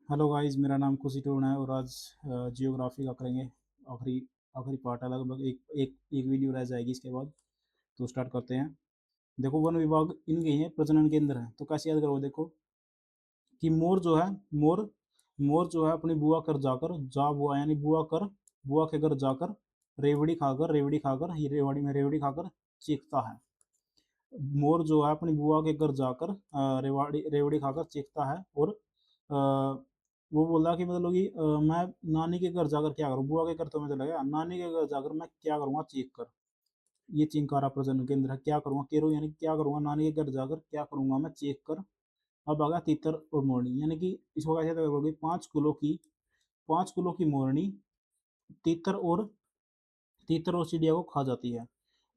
Hello guys, मेरा नाम खुशी टूना है और आज जियोग्राफी का करेंगे। आखिरी आखिरी पार्ट है, लगभग एक एक एक वीडियो रह जाएगी इसके बाद। तो स्टार्ट करते हैं। देखो, वन विभाग इनके हैं, प्रजनन केंद्र है। तो कैसे याद करोगे? देखो कि मोर जो है, मोर मोर जो है अपनी बुआ कर जाकर, जा बुआ यानी बुआ के घर जाकर रेवड़ी खाकर ये रेवड़ी में रेवड़ी खाकर चीखता है। मोर जो है अपनी बुआ के घर जाकर रेवाड़ी रेवड़ी खाकर चीखता है। और वो बोला कि मतलब कि मैं नानी के घर जाकर क्या करूँ? बुआ के घर तो मैं चला गया, नानी के घर जाकर मैं क्या करूँगा? चीख कर। ये चिंकारा प्रजनन केंद्र है। क्या करूँगा? केरू यानी क्या करूँगा? नानी के घर जाकर क्या करूँगा? मैं चीख कर। अब आ गया तीतर और मोरनी, यानी कि इसको कैसे करोगे? 5 किलो की मोरनी तीतर और चिड़िया को खा जाती है।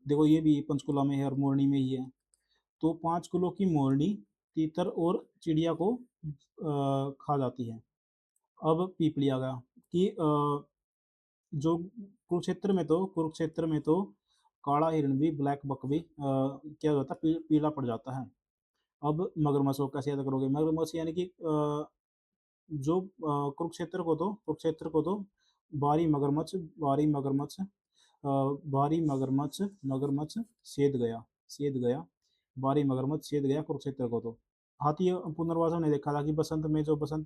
देखो, ये भी पंचकुला में है और मोरनी में ही है। तो 5 किलो की मोरनी तीतर और चिड़िया को खा जाती है। अब पीपली आ गया कि जो कुरुक्षेत्र में तो काला हिरण भी, ब्लैक बक भी क्या होता है? पीला पड़ जाता है। अब मगरमच्छ को कैसे याद करोगे? मगरमच्छ यानी कि जो कुरुक्षेत्र को तो बारी मगरमच्छ मगरमच्छ सेध गया बारी मगरमच्छ सेध गया कुरुक्षेत्र को। तो हाथी पुनर्वास ने देखा था कि बसंत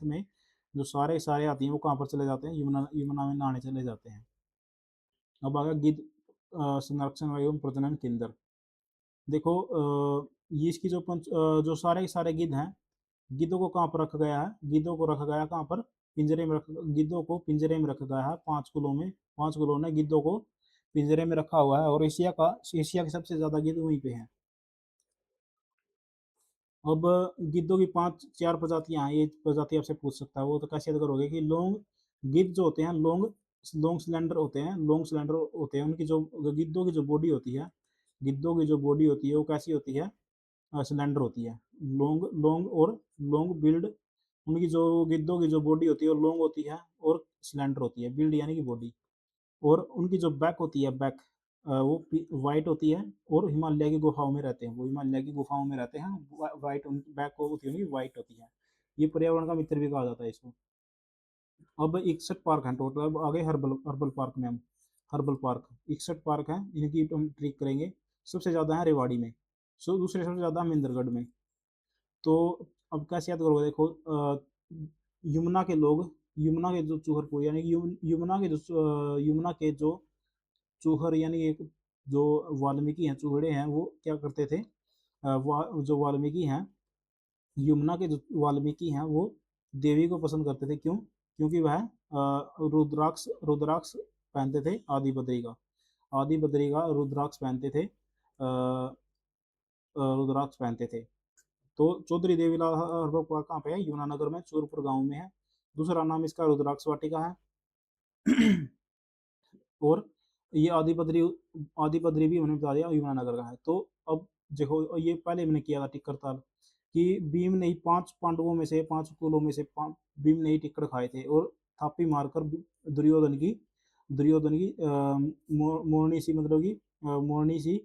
में जो सारे सारे हाथी हैं वो कहाँ पर चले जाते हैं? यमुना यमुना में नहाने चले जाते हैं। अब आ गया गिद्ध संरक्षण एवं प्रजनन केंद्र। देखो, ये इसकी जो सारे के सारे गिद्ध हैं, गिद्धों को कहाँ पर रखा गया है? गिद्धों को रखा गया कहाँ पर? गिद्धों को पिंजरे में रखा गया है। 5 किलो में 5 किलो ने गिद्धों को पिंजरे में रखा हुआ है। और एशिया के सबसे ज्यादा गिद्ध वहीं पे हैं। अब गिद्धों की 5 4 प्रजातियां हैं। ये प्रजाति आपसे पूछ सकता है, वो तो कैसे याद करोगे? कि लॉन्ग गिद्ध जो होते हैं, लॉन्ग लॉन्ग सिलेंडर होते हैं। उनकी जो गिद्धों की जो बॉडी होती है, गिद्धों की जो बॉडी होती है वो कैसी होती है? सिलेंडर होती है। लॉन्ग लॉन्ग और लॉन्ग बिल्ड। उनकी जो गिद्धों की जो बॉडी होती है वो लॉन्ग होती है और सिलेंडर होती है। बिल्ड यानी कि बॉडी। और उनकी जो बैक होती है, बैक वो वाइट होती है। और हिमालय की गुफाओं में रहते हैं, वो हिमालय की गुफाओं में रहते हैं। वाइट उनकी बैक होती है, वाइट होती है। ये पर्यावरण का मित्र भी कहा जाता है इसको। अब 61 पार्क हैं टोटल। अब आगे हर्बल हर्बल पार्क में हम हर्बल पार्क 61 पार्क हैं, इनकी हम ट्रिक करेंगे। सबसे ज़्यादा है रेवाड़ी में, दूसरे सबसे ज़्यादा महेंद्रगढ़ में। तो अब कैसे याद करोगे? देखो, यमुना के लोग, यमुना के जो चूहरपुर यानी कि यमुना के जो चूहर यानी एक जो वाल्मीकि हैं, चूहड़े हैं, वो क्या करते थे? जो वाल्मीकि हैं, यमुना के जो वाल्मीकि हैं, वो देवी को पसंद करते थे। क्यों? क्योंकि वह रुद्राक्ष रुद्राक्ष पहनते थे। आदि बद्री का रुद्राक्ष पहनते थे। रुद्राक्ष पहनते थे। तो चौधरी देवीलाल हर्बल पार्क कहाँ पे है? यमुनानगर में, चूरपुर गांव में है। दूसरा नाम इसका रुद्राक्ष वाटिका है। और ये आदि बद्री भी उन्होंने बता दिया यमुनानगर का है। तो अब देखो, ये पहले मैंने किया था टिक्कर ताल कि भीम ने ही 5 कुलों में से भीम ने ही टिक्कर खाए थे। और थापी मारकर दुर्योधन की मोरनी सी, मतलब कि मोरनी सी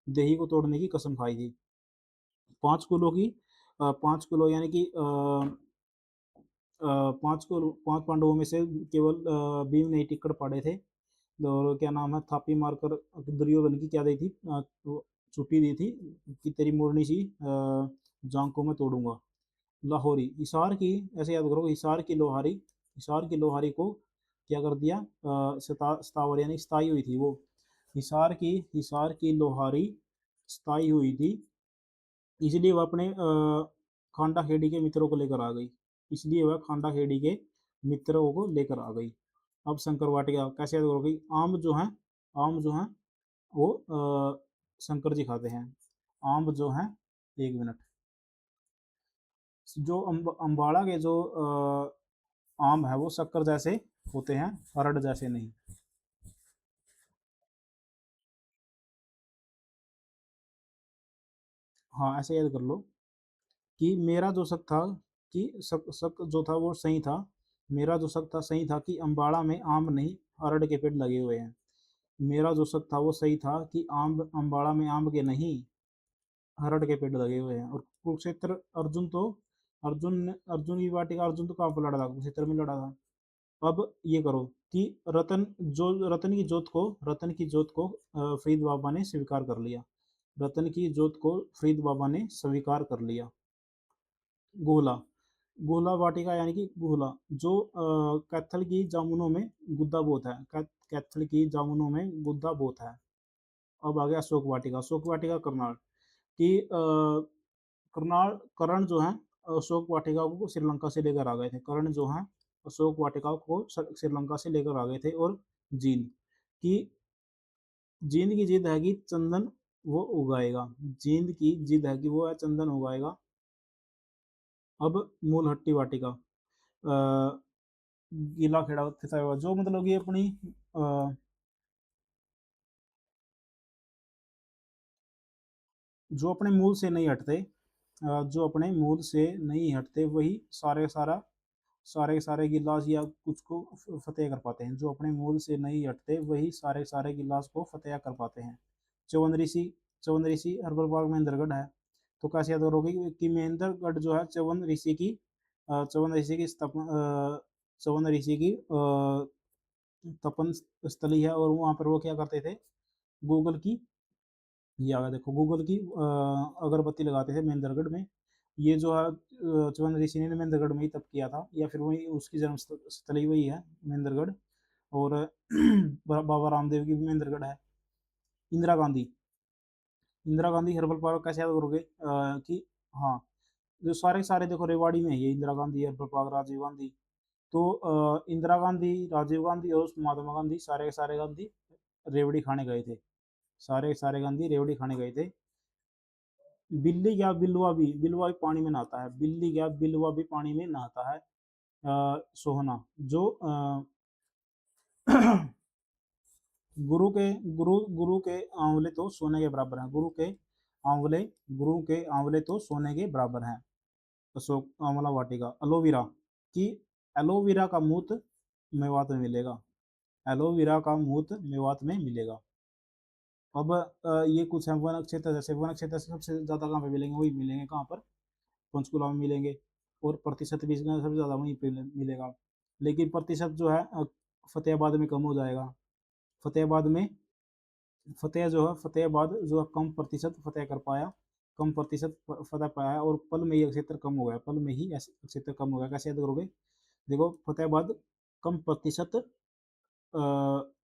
देही को तोड़ने की कसम खाई थी। 5 किलो की 5 किलो यानी कि 5 पांडवों में से केवल भीम ने ही टिकट पाड़े थे। और क्या नाम है, थापी मारकर दुर्योधन की क्या दी थी? छुट्टी दी थी कि तेरी मोरनी सी जांग को मैं तोड़ूंगा। लाहौरी हिसार की, ऐसे याद करो, हिसार की लोहारी को क्या कर दिया? स्थावर यानी स्थाई हुई थी वो। हिसार की लोहारी स्थाई हुई थी, इसलिए वह अपने खांडा खेड़ी के मित्रों को लेकर आ गई। इसलिए वह खांडा खेड़ी के मित्रों को लेकर आ गई। अब शंकर वाटिका कैसे याद करोगे? आम जो है वो शंकर जी खाते हैं। आम जो है, 1 मिनट। जो अम्बाड़ा के जो आम है वो शक्कर जैसे होते हैं, हरड़ जैसे नहीं। हाँ, ऐसे याद कर लो कि मेरा जो शक था, कि शक शक जो था वो सही था। मेरा जो शक था सही था कि अम्बाड़ा में आम नहीं, अरड़ के पेड़ लगे हुए हैं। मेरा जो शक था वो सही था कि अम्बाड़ा में आम के नहीं, हरड़ के पेड़ लगे हुए हैं। और कुरुक्षेत्र अर्जुन तो अर्जुन की वाटिका, अर्जुन तो कहाँ पर लड़ा था, कुरुक्षेत्र में लड़ा था। अब ये करो कि रतन की जोत को फरीद बाबा ने स्वीकार कर लिया। रतन की जोत को फरीद बाबा ने स्वीकार कर लिया। गोला, गोला वाटिका यानी कि गोला, जो कैथल की जामुनों में गुद्दा बोत है, कैथल की जामुनों में गुद्दा बोत है। अब आ गया अशोक वाटिका। अशोक वाटिका करनाल की करनाल, कर्ण जो है अशोक वाटिका को श्रीलंका से लेकर आ गए थे। कर्ण जो है अशोक वाटिका को श्रीलंका से लेकर आ गए थे। और जींद की, जींद की जिद है कि चंदन वो उगाएगा। जींद की जिद है कि वो है चंदन उगाएगा। अब मूलहट्टी वाटिका, गीला खेड़ा थिता हुआ, जो मतलब ये अपनी अ, जो अपने मूल से नहीं हटते, जो अपने मूल से नहीं हटते वही सारे सारे गिलास या कुछ को फतेह कर पाते हैं। जो अपने मूल से नहीं हटते वही सारे सारे गिलास को फतेह कर पाते हैं। चौवन ऋषि हर्बल बाग महेंद्रगढ़ है। तो कैसे याद करोगे कि महेंद्रगढ़ जो है चौवन ऋषि की चौवन ऋषि की तपन स्थली है। और वहाँ पर वो क्या करते थे, गूगल की, ये आ गया देखो, गूगल की अगरबत्ती लगाते थे महेंद्रगढ़ में। ये जो है च्यवनप्राश ऋषि ने महेंद्रगढ़ में ही तप किया था, या फिर वही उसकी जन्म स्थली वही है महेंद्रगढ़। और बाबा रामदेव की भी महेंद्रगढ़ है। इंदिरा गांधी, इंदिरा गांधी हर्बल पार्क कैसे याद करोगे कि हाँ, जो सारे सारे देखो रेवाड़ी में है ये, इंदिरा गांधी हर्बल पार्क, राजीव गांधी। तो इंदिरा गांधी, राजीव गांधी और महात्मा गांधी, सारे के सारे गांधी रेवड़ी खाने गए थे। सारे के सारे गांधी रेवड़ी खाने गए थे। बिल्ली क्या बिलवा भी पानी में नहाता है। बिल्ली क्या बिलवा भी पानी में नहाता है। सोहना, जो गुरु के गुरु के आंवले तो सोने के बराबर हैं। आंवले गुरु के आंवले तो सोने के बराबर हैं। अशोक आंवला वाटिका। एलोवेरा की, एलोवेरा का मूत्र मेवात में मिलेगा। एलोवेरा का मूत्र मेवात में मिलेगा। अब ये कुछ है वन क्षेत्र, जैसे वन क्षेत्र से सबसे ज्यादा कहाँ पे मिलेंगे, वही मिलेंगे कहाँ पर, पंचकुला में मिलेंगे। और प्रतिशत भी इसका सबसे ज़्यादा वहीं पे मिलेगा। लेकिन प्रतिशत जो है फतेहाबाद में कम हो जाएगा। फतेहाबाद में, फतेहाबाद जो है कम प्रतिशत फतेह कर पाया, कम प्रतिशत फतेह पाया। और पल में ही क्षेत्र कम हो गया, पल में ही क्षेत्र कम हो गया। कैसे याद करोगे, देखो फतेहाबाद कम प्रतिशत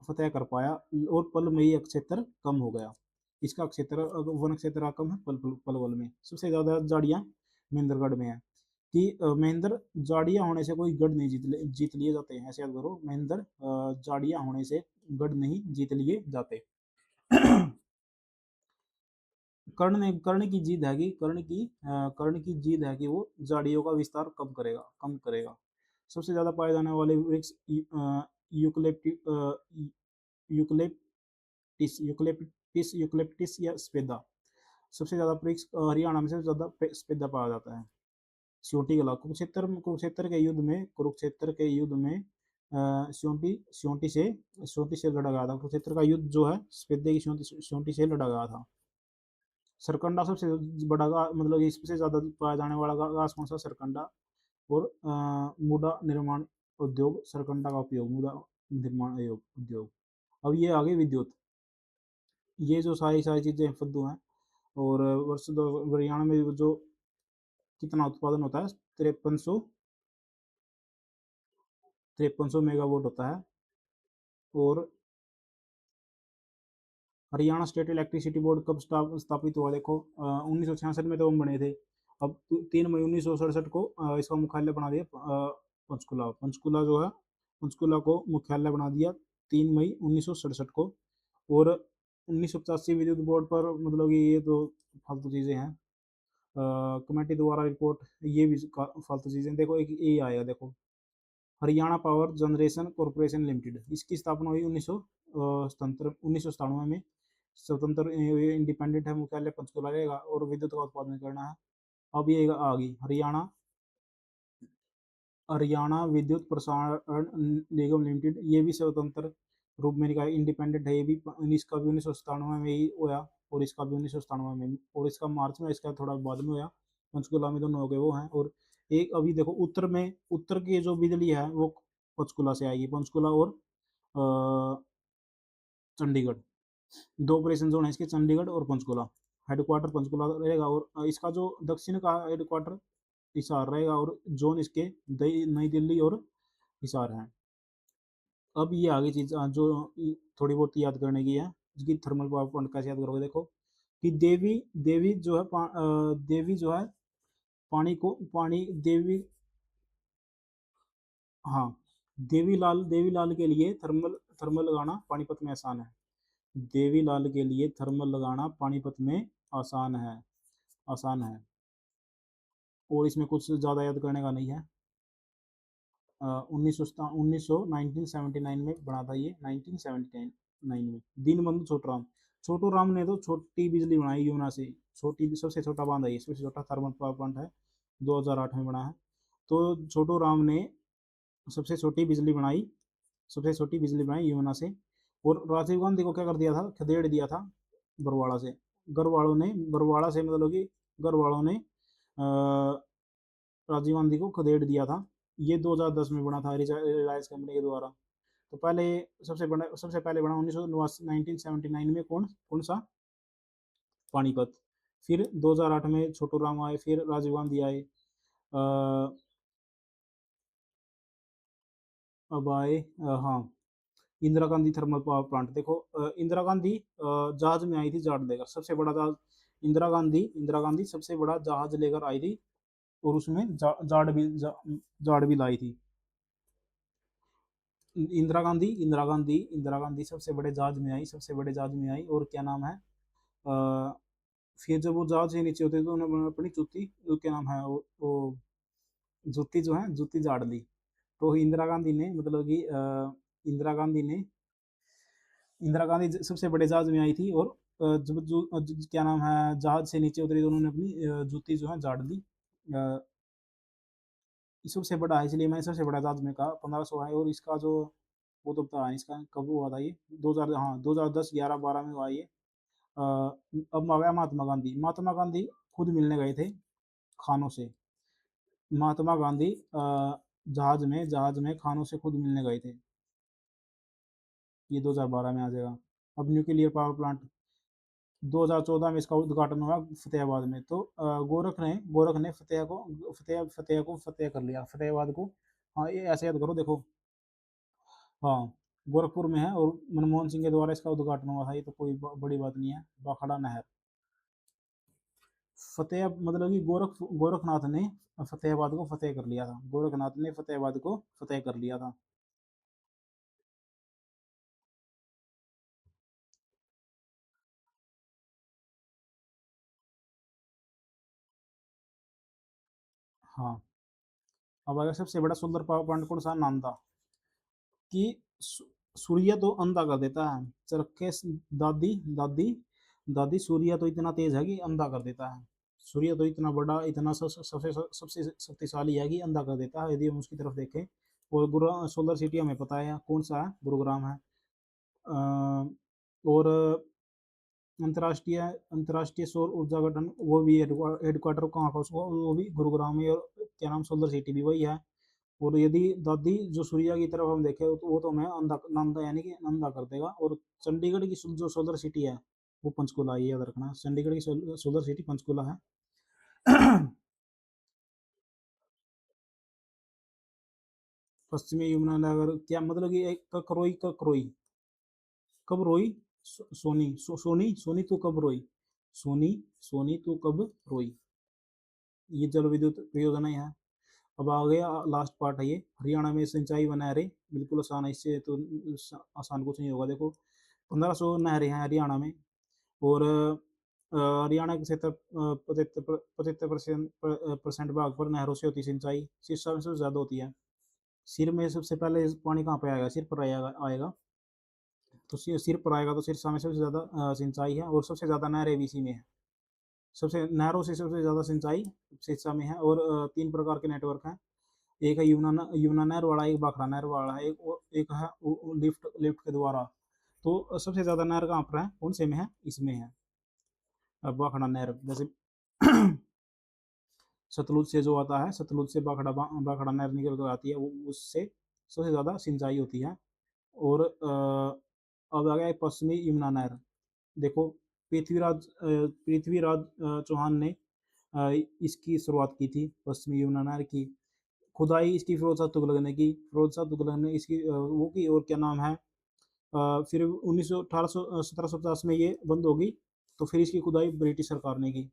फतेह कर पाया और पल में ही क्षेत्र कम हो गया। इसका क्षेत्र वन क्षेत्र कम है पलवल में। सबसे ज़्यादा झाड़ियाँ महेंद्रगढ़ में है। कि महेंद्र जाड़िया होने से कोई गढ़ नहीं जीत लिए जाते हैं। ऐसे याद करो, महेंद्र जाड़िया होने से गढ़ नहीं जीत लिए जाते। कर्ण की जिद है कि कर्ण की जिद है कि वो जाड़ियों का विस्तार कम करेगा। सबसे ज्यादा पाए जाने वाले वृक्ष यूकलिप्टिस या स्पेदा। सबसे ज्यादा वृक्ष हरियाणा में सबसे ज्यादा स्पेदा पाया जाता है। स्योटी कला, कुरुक्षेत्र के युद्ध में स्योटी से लड़ा गया था। कुरुक्षेत्र का युद्ध जो है स्पेदे की स्योटी से लड़ा गया था। सरकंडा सबसे बड़ा मतलब इससे ज्यादा पाया जाने वाला घास कौन सा, सरकंडा। और मुदा निर्माण उद्योग, सरकंडा का उपयोग मुदा निर्माण उद्योग। अब ये आगे विद्युत, ये जो सारी सारी चीजें फद्दू हैं। और वर्ष दो हरियाणा में जो कितना उत्पादन होता है, 5300 मेगावाट होता है। और हरियाणा स्टेट इलेक्ट्रिसिटी बोर्ड कब स्थापित हुआ, देखो 1966 में तो हम बने थे। अब 3 मई 1967 को इसका मुख्यालय बना दिया पंचकुला। पंचकुला जो है, पंचकुला को मुख्यालय बना दिया 3 मई 1967 को। और 1985 विद्युत बोर्ड पर, मतलब कि ये तो फालतू चीज़ें हैं। कमेटी द्वारा रिपोर्ट, ये भी फालतू चीज़ें। देखो एक ये आएगा, देखो Haryana power generation corporation limited, इसकी स्थापना हुई 1997 में। स्वतंत्र इंडिपेंडेंट है, मुख्यालय पंचकुला रहेगा और विद्युत का उत्पादन करना है। अब ये आ गई हरियाणा विद्युत प्रसारण निगम लिमिटेड। ये भी स्वतंत्र रूप में निकाय इंडिपेंडेंट है। ये भी इसका भी 1997 में ही हुआ। और इसका भी 1997 में, और इसका मार्च में, इसका थोड़ा बाद में हुआ। पंचकुला में दोनों हो गए वो हैं। और एक अभी देखो उत्तर में, उत्तर की जो बिजली है वो पंचकुला से आएगी, पंचकुला और चंडीगढ़। दो ऑपरेशन जोन है इसके, चंडीगढ़ और पंचकुला। हेडक्वार्टर पंचकुला रहेगा, और इसका जो दक्षिण का हेडक्वार्टर हिसार रहेगा, और जोन इसके नई दिल्ली और हिसार है। अब ये आगे चीज जो थोड़ी बहुत याद करने की है, इसकी थर्मल पावर प्लांट कैसे याद करोगे, देखो कि देवी, देवी जो है देवी जो है पानी को, पानी देवी, हाँ, देवीलाल, देवीलाल के लिए थर्मल, थर्मल लगाना पानीपत में आसान है। देवीलाल के लिए थर्मल लगाना पानीपत में आसान है, आसान है। और इसमें कुछ ज़्यादा याद करने का नहीं है। 1979 में बना था ये, 1979 में दीनबंधु छोटूराम, छोटू राम ने तो छोटी बिजली बनाई यमुना से। छोटी, सबसे छोटा बांध है ये, सबसे छोटा थर्मल पावर प्लांट है, 2008 में बना है। तो छोटू राम ने सबसे छोटी बिजली बनाई, सबसे छोटी बिजली बनाई यमुना से। और राजीव गांधी को क्या कर दिया था, खदेड़ दिया था बरवाड़ा से। गढ़वालों ने, बरवाड़ा से मतलब कि गढ़वालों ने राजीव गांधी को खदेड़ दिया था। ये 2010 में बना था रिलायंस कंपनी के द्वारा। तो पहले, सबसे पहले बना 1979 में, कौन कौन सा, पानीपत। फिर 2008 में छोटू राम आए, फिर राजीव गांधी आए, अब आए हाँ, Indira Gandhi thermal power plant. देखो इंदिरा गांधी जहाज में आई थी जाट लेकर, सबसे बड़ा जहाज। इंदिरा गांधी सबसे बड़ा जहाज लेकर आई थी, और उसमें जाड़ भी लाई थी। इंदिरा गांधी सबसे बड़े जहाज में आई, सबसे बड़े जहाज में आई, और क्या नाम है, फिर जब वो जहाज से नीचे होते तो उन्होंने अपनी जूती, क्या नाम है वो जूती जो है, जूती झाड़ ली। तो इंदिरा गांधी ने, मतलब कि इंदिरा गांधी ने, इंदिरा गांधी सबसे बड़े जहाज में आई थी, और जब क्या नाम है, जहाज से नीचे उतरी तो उन्होंने अपनी जूती जो है झाड़ दी। सबसे बड़ा है, इसलिए मैंने सबसे बड़ा जहाज में कहा, 1500 है। और इसका जो, वो तो पता है इसका कब हुआ था ये, 2000, हाँ 2010, 11, 12 में हुआ ये। अब आ गया महात्मा गांधी। महात्मा गांधी खुद मिलने गए थे खानों से। महात्मा गांधी जहाज में खानों से खुद मिलने गए थे। ये 2012 में आ जाएगा। अब न्यूक्लियर पावर प्लांट 2014 में इसका उद्घाटन हुआ फतेहाबाद में। तो गोरख ने फतेह कर लिया, फतेहाबाद को। हाँ, ये ऐसे याद करो, देखो, हाँ, गोरखपुर में है, और मनमोहन सिंह के द्वारा इसका उद्घाटन हुआ था। ये तो कोई बड़ी बात नहीं है। बाखड़ा नहर, फतेह मतलब कि गोरखनाथ ने फतेहाबाद को फतेह कर लिया था, गोरखनाथ ने फतेहाबाद को फतेह कर लिया था। हाँ, अब अगर सबसे बड़ा सोलर पावर प्लांट कौन सा, नांदा। कि सूर्य तो अंधा कर देता है, चरखे दादी, दादी, दादी, सूर्य तो इतना तेज है कि अंधा कर देता है। सूर्य तो इतना बड़ा, इतना सबसे सबसे शक्तिशाली है कि अंधा कर देता है, यदि हम उसकी तरफ देखें। और गुरु सोलर सिटी हमें पता है कौन सा है, गुरुग्राम है। और अंतर्राष्ट्रीय अंतर्राष्ट्रीय सौर ऊर्जा गठन, वो भी हेडक्वार्टर कहाँ का उसको, वो भी गुरुग्राम में। और क्या नाम, सोलर सिटी भी वही है। और यदि दादी जो सूर्या की तरफ हम देखें, तो वो तो हमें अंधा, नंदा यानी कि अंधा कर देगा। और चंडीगढ़ की जो सोलर सिटी है वो पंचकुला, ये याद रखना, चंडीगढ़ की सोलर सिटी पंचकुला है। पश्चिमी यमुना नगर, क्या मतलब कि एक ककरोई, ककरोई, कब रोई, सोनी, सोनी, सोनी तू कब रोई, सोनी, सोनी तू कब रोई। ये जल विद्युत परियोजना है। अब आ गया लास्ट पार्ट है ये, हरियाणा में सिंचाई व नहरें। बिल्कुल आसान है, इससे तो आसान कुछ नहीं होगा। देखो 1500 नहरें हैं हरियाणा में। और हरियाणा के क्षेत्र 75% भाग पर नहरों से होती सिंचाई, सिरसा में सबसे ज़्यादा होती है। सिर में सबसे पहले पानी कहाँ पे आएगा, सिर पर आएगा। तो सिर पर आएगा, तो सिरसा में सबसे ज़्यादा सिंचाई है, और सबसे ज़्यादा नहरें भी इसी में है। सबसे नहरों से सबसे ज़्यादा सिंचाई सिरसा में है। और 3 प्रकार के नेटवर्क हैं। एक है यमुना नहर वाला, एक भाखड़ा नहर वाला है, एक है लिफ्ट लिफ्ट के द्वारा। तो सबसे ज़्यादा नहर कहाँ पर है, कौन से में है, इसमें है, भाखड़ा नहर। जैसे सतलुज से जो आता है, सतलुज से बाखड़ा नहर निकल कर आती है, वो उससे सबसे ज़्यादा सिंचाई होती है। और अब आ गया पश्चिमी यमुना नहर। देखो, पृथ्वीराज चौहान ने इसकी शुरुआत की थी, पश्चिमी यमुना नहर की खुदाई इसकी फिरोज शाह तुगलक ने की। फिरोज शाह तुगलक ने इसकी वो की, और क्या नाम है, फिर 1750 में ये बंद होगी, तो फिर इसकी खुदाई ब्रिटिश सरकार ने की।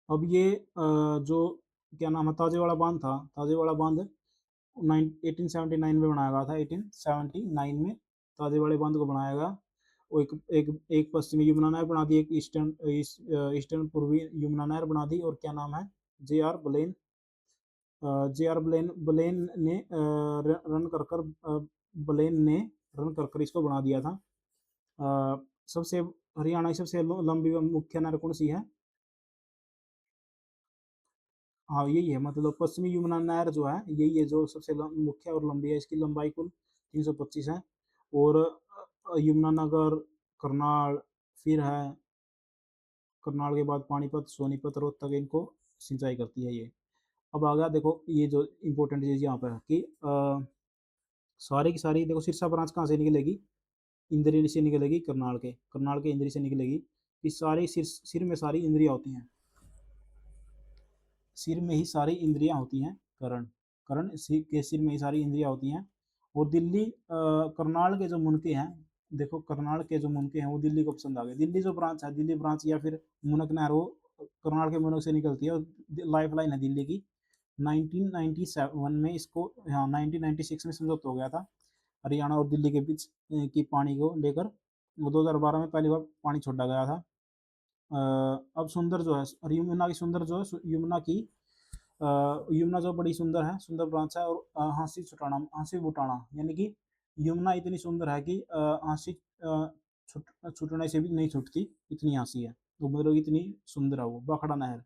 अब ये जो क्या नाम है, ताजेवाड़ा बांध था, ताजेवाड़ा बांध 1879 में बनाया गया था। 1879 में ताजेवाड़े बांध को बनाया गया। वो एक एक एक पश्चिमी यमुना नहर बना दी, एक ईस्टर्न पूर्वी यमुना नहर बना दी। और क्या नाम है, जे आर ब्लेन जे आर ब्लेन ब्लेन ने ब्लेन ने रन कर कर इसको बना दिया था। सबसे हरियाणा की सबसे लंबी मुख्य नहर कौन सी है? हाँ, यही है, मतलब पश्चिमी यमुना नहर जो है, यही है जो सबसे मुख्य और लंबी है। इसकी लंबाई कुल 325 है। और यमुनानगर, करनाल, फिर है करनाल के बाद पानीपत, सोनीपत, रोहतक, इनको सिंचाई करती है ये। अब आ गया, देखो ये जो इम्पोर्टेंट चीज़ यहाँ पर है कि सारी की सारी, देखो सिरसा ब्रांच कहाँ से निकलेगी? इंद्री से निकलेगी, करनाल के इंद्री से निकलेगी। इस सारे सिर में सारी इंद्रियाँ होती हैं, सिर में ही सारी इंद्रियां होती हैं। करण के सिर में ही सारी इंद्रियां होती हैं। और दिल्ली करनाल के जो मुनके हैं, देखो करनाल के जो मुनके हैं वो दिल्ली को पसंद आ गए। दिल्ली जो ब्रांच है, दिल्ली ब्रांच या फिर मुनक नहर, वो करनाल के मुनक से निकलती है और लाइफ लाइन है दिल्ली की। 1997 में इसको, हाँ 1996 में समझौता हो गया था हरियाणा और दिल्ली के बीच की पानी को लेकर। वो 2012 में पहली बार पानी छोड़ा गया था। अब सुंदर जो है, और यमुना की सुंदर जो है, यमुना जो बड़ी सुंदर है, सुंदर ब्रांच है। और हाँसी बुटाना, यानी कि यमुना इतनी सुंदर है कि हाँसी छूटने से भी नहीं छूटती, इतनी हाँसी है। तो मतलब इतनी सुंदर है वो बाखड़ा नहर।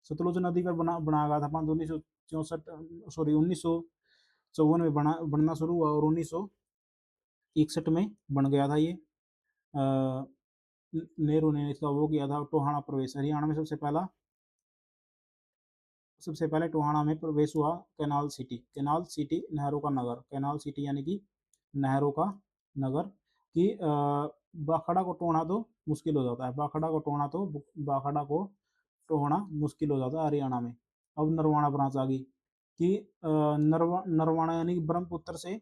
सतलुज नदी पर बनाया गया था 1954 में बनना शुरू हुआ, और 1961 में बन गया था ये। नेहरू ने इसका वो किया था, टोहाना प्रवेश। हरियाणा में सबसे पहले टोहाना में प्रवेश हुआ। कैनाल सिटी नहरों का नगर, कैनाल सिटी यानी कि नहरों का नगर। कि बाखड़ा को टोहना तो मुश्किल हो जाता है, बाखड़ा को टोहना मुश्किल हो जाता है हरियाणा में। अब नरवाना ब्रांच आ गई कि नरवाना यानी कि ब्रह्मपुत्र से,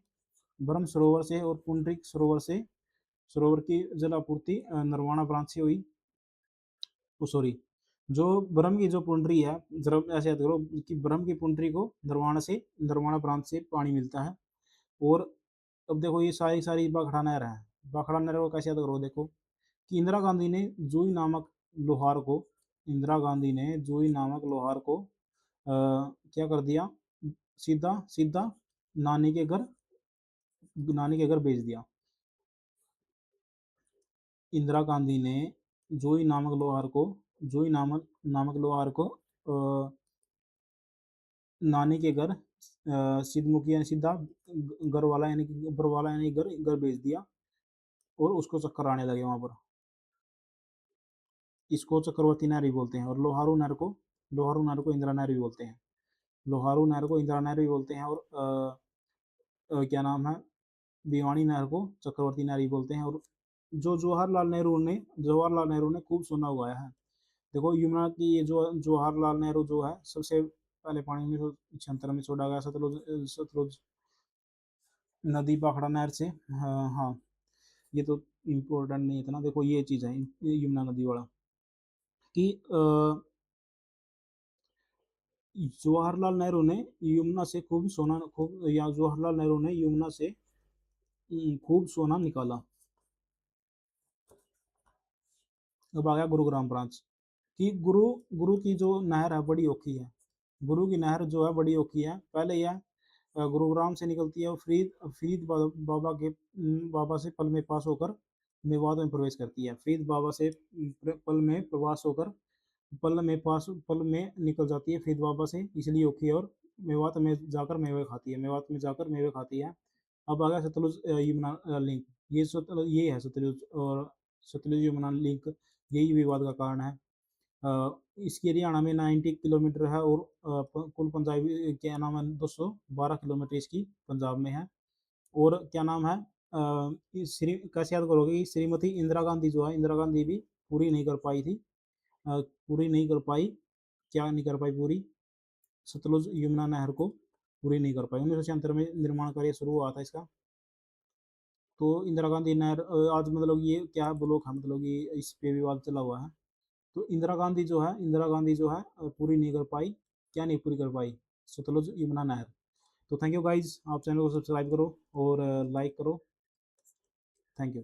ब्रह्म सरोवर से और पुंडरिक सरोवर की जलापूर्ति नरवाना ब्रांच से हुई। सॉरी, जो ब्रह्म की जो पुंडरी है, ऐसे याद करो कि ब्रह्म की पुंडरी को नरवाना प्रांत से पानी मिलता है। और अब देखो ये सारी सारी बाखड़ा नहर है। बाखड़ा नहर को कैसे याद करो? देखो कि इंदिरा गांधी ने जूही नामक लोहार को क्या कर दिया, सीधा सीधा नानी के घर नानी के घर भेज दिया। इंदिरा गांधी ने जूही नामक लोहार को जूही नामक लोहार को नानी के घर सिद्धमुखी यानी सीधा घर वाला, यानी कि बरवाला, यानी घर घर भेज दिया। और उसको चक्कर आने लगे वहां पर। इसको चक्रवर्ती नहर भी बोलते हैं। और लोहारू नहर को इंदिरा नहर भी बोलते हैं। लोहारू नहर को इंदिरा नहर भी बोलते हैं। और क्या नाम है, भिवानी नहर को चक्रवर्ती नहर भी बोलते हैं। और जो जवाहरलाल नेहरू ने खूब सोना उगाया है। देखो यमुना की ये जो जवाहरलाल नेहरू जो है, सबसे पहले पानी 1976 में छोड़ा गया सतलुज नदी बाखड़ा नहर से। हाँ हाँ, ये तो इम्पोर्टेंट नहीं इतना। देखो ये चीज़ है यमुना नदी वाला कि जवाहरलाल नेहरू ने यमुना से खूब सोना निकाला। अब आ गया गुरुग्राम ब्रांच कि गुरु की जो नहर है बड़ी औखी है। गुरु की नहर जो है बड़ी औखी है। पहले यह गुरुग्राम से निकलती है और बाबा से पल में पास होकर मेवात में प्रवेश करती है। फरीद बाबा से पल में प्रवास होकर पल में निकल जाती है फरीद बाबा से, इसलिए औखी है। और मेवात में जाकर मेवे खाती है। अब आ गया सतलुज यमुना लिंक। ये है सतलुज और सतलुज यमुना लिंक, यही विवाद का कारण है। इसकी हरियाणा में 90 किलोमीटर है, और कुल पंजाबी क्या नाम है, 212 किलोमीटर इसकी पंजाब में है। और क्या नाम है, श्री कैसे याद करोगे कि श्रीमती इंदिरा गांधी जो है, इंदिरा गांधी भी पूरी नहीं कर पाई थी, पूरी नहीं कर पाई, क्या नहीं कर पाई पूरी, सतलुज यमुना नहर को पूरी नहीं कर पाई। 1976 में निर्माण कार्य शुरू हुआ था इसका। तो इंदिरा गांधी नहर आज मतलब ये क्या है, ब्लॉक है, मतलब ये इस पे विवाद चला हुआ है। तो इंदिरा गांधी जो है, इंदिरा गांधी जो है पूरी नहीं कर पाई, क्या नहीं पूरी कर पाई, सतलुज यमुना नहर। तो थैंक यू गाइज, आप चैनल को सब्सक्राइब करो और लाइक करो। Thank you.